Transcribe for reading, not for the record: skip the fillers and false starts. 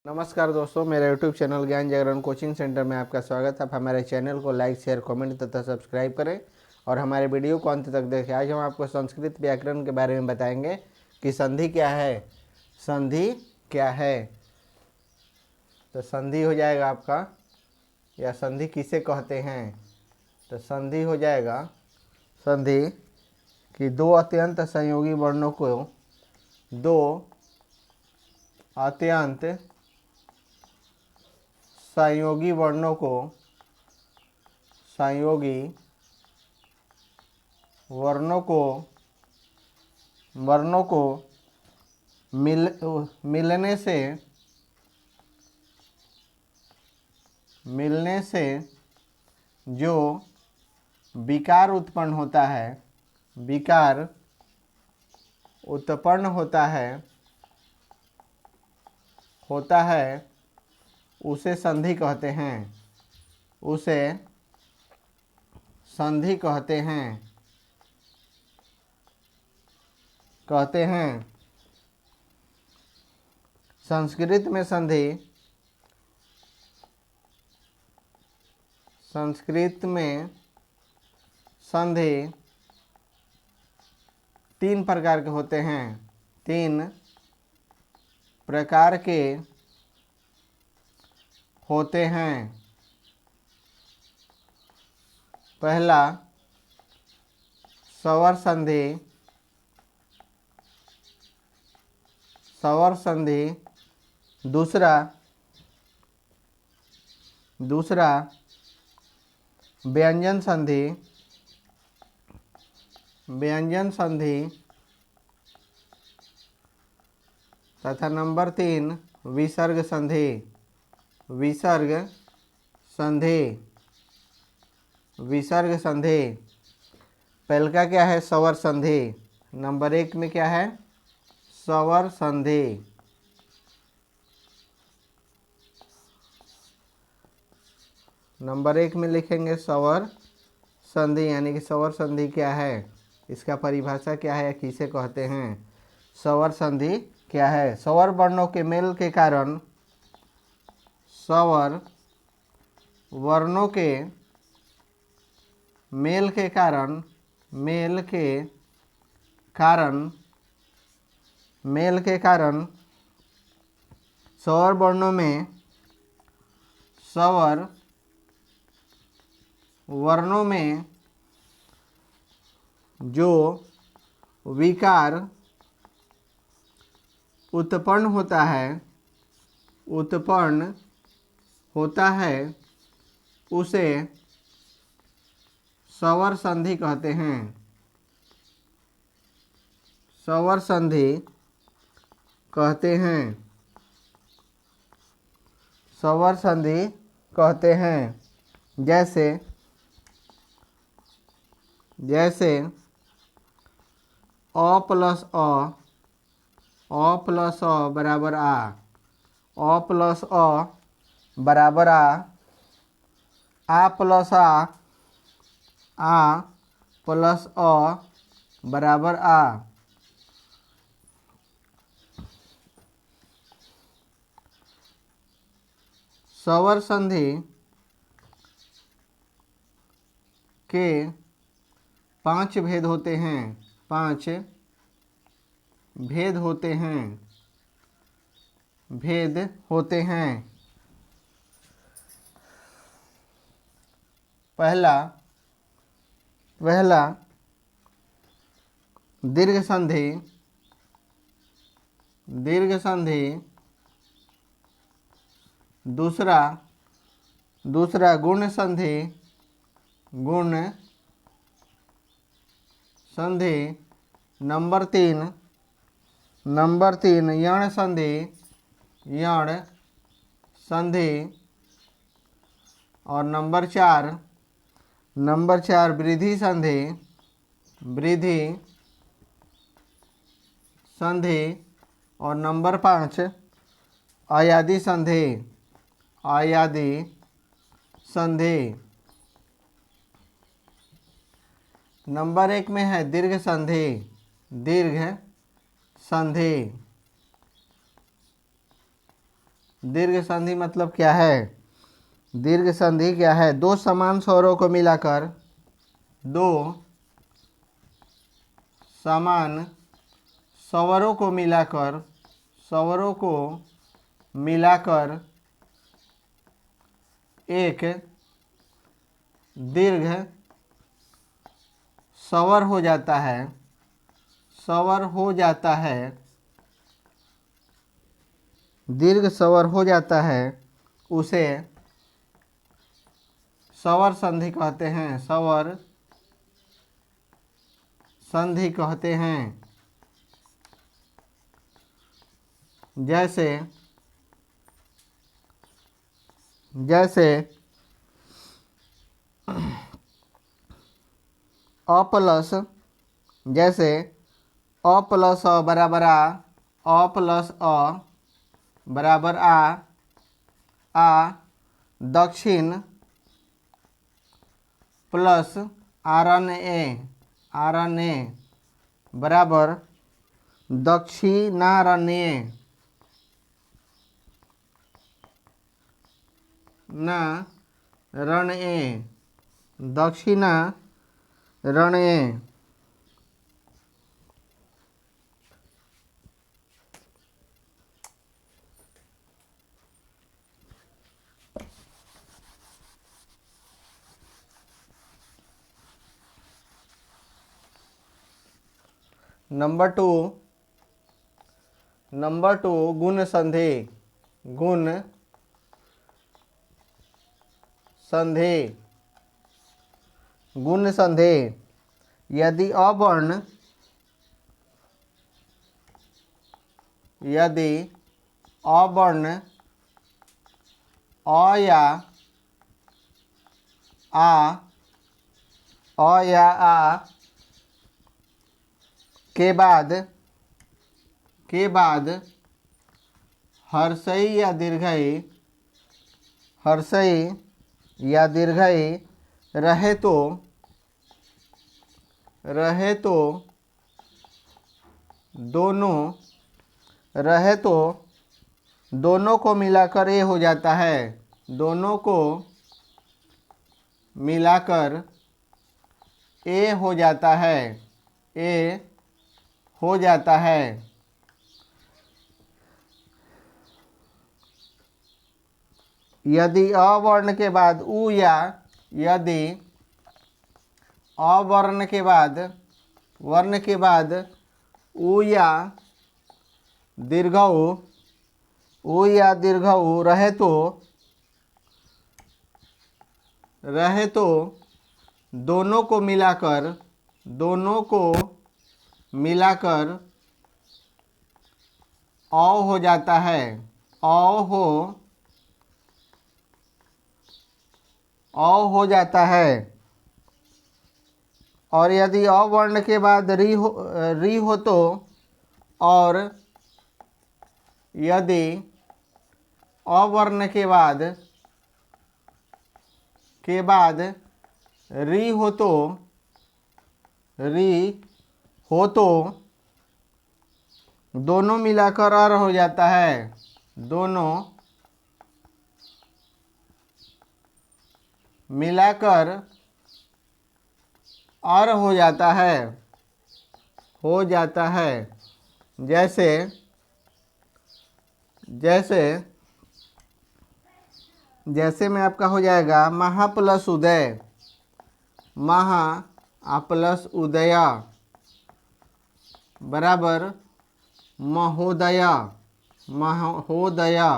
नमस्कार दोस्तों, मेरे YouTube चैनल ज्ञान जागरण कोचिंग सेंटर में आपका स्वागत है। आप हमारे चैनल को लाइक, शेयर, कमेंट तथा सब्सक्राइब करें और हमारे वीडियो को अंत तक देखें। आज हम आपको संस्कृत व्याकरण के बारे में बताएंगे कि संधि क्या है। संधि क्या है तो संधि हो जाएगा आपका, या संधि किसे कहते हैं तो संधि हो जाएगा संधि कि दो अत्यंत संयोगी वर्णों को दो अत्यंत संयोगी वर्णों को मिलने से जो विकार उत्पन्न होता है उसे संधि कहते हैं। संस्कृत में संधि तीन प्रकार के होते हैं। पहला सवर संधि, दूसरा व्यंजन संधि तथा नंबर 3 विसर्ग संधि। पहले का क्या है? सवर संधि। नंबर 1 में क्या है? सवर संधि। नंबर 1 में लिखेंगे सवर संधि, यानी कि सवर संधि क्या है, इसका परिभाषा क्या है, किसे कहते हैं। सवर संधि क्या है? सवर वर्णों के मेल के कारण सवर वर्णों में जो विकार उत्पन्न होता है उसे सवर संधि कहते हैं। सवर संधि कहते हैं। जैसे अ प्लस अ बराबर आ, अ प्लस अ बराबर आ प्लस आ प्लस अ बराबर आ। सवर संधि के 5 भेद होते हैं। पहला दीर्घ संधि, दूसरा गुण संधि, नंबर 3 यण संधि और नंबर 4 वृद्धि संधि और नंबर 5 अयादि संधि। नंबर 1 में है दीर्घ संधि। दीर्घ संधि मतलब क्या है? दीर्घ संधि क्या है? दो समान स्वरों को मिलाकर, दो समान स्वरों को मिलाकर, स्वरों को मिलाकर एक दीर्घ स्वर हो जाता है, स्वर हो जाता है, दीर्घ स्वर हो जाता है, उसे स्वर संधि कहते हैं, स्वर संधि कहते हैं। जैसे जैसे अ प्लस, जैसे अ प्लस अ बराबर आ, अ प्लस अ बराबर आ दक्षिण प्लस आरन ए बराबर दक्षिणारण्य दक्षिणारण्य। नंबर टू गुण संधि, गुण संधि, गुण संधि। यदि अवर्ण, यदि अवर्ण अ या आ के बाद हर्षई या दीर्घई, हर्षई या दीर्घई रहे तो दोनों को मिलाकर ए हो जाता है, दोनों को मिलाकर ए हो जाता है, ए हो जाता है। यदि अवर्ण के बाद उ या, यदि अवर्ण के बाद, वर्ण के बाद उ या दीर्घऊ, उ या दीर्घऊ रहे तो दोनों को मिलाकर औ हो जाता है, औ हो जाता है। और यदि अवर्ण के बाद री हो तो, और यदि अवर्ण के बाद री हो तो दोनों मिलाकर अर हो जाता है, दोनों मिलाकर और हो जाता है। जैसे में आपका हो जाएगा महा प्लस उदय, महा प्लस उदया बराबर महोदया, महोदया।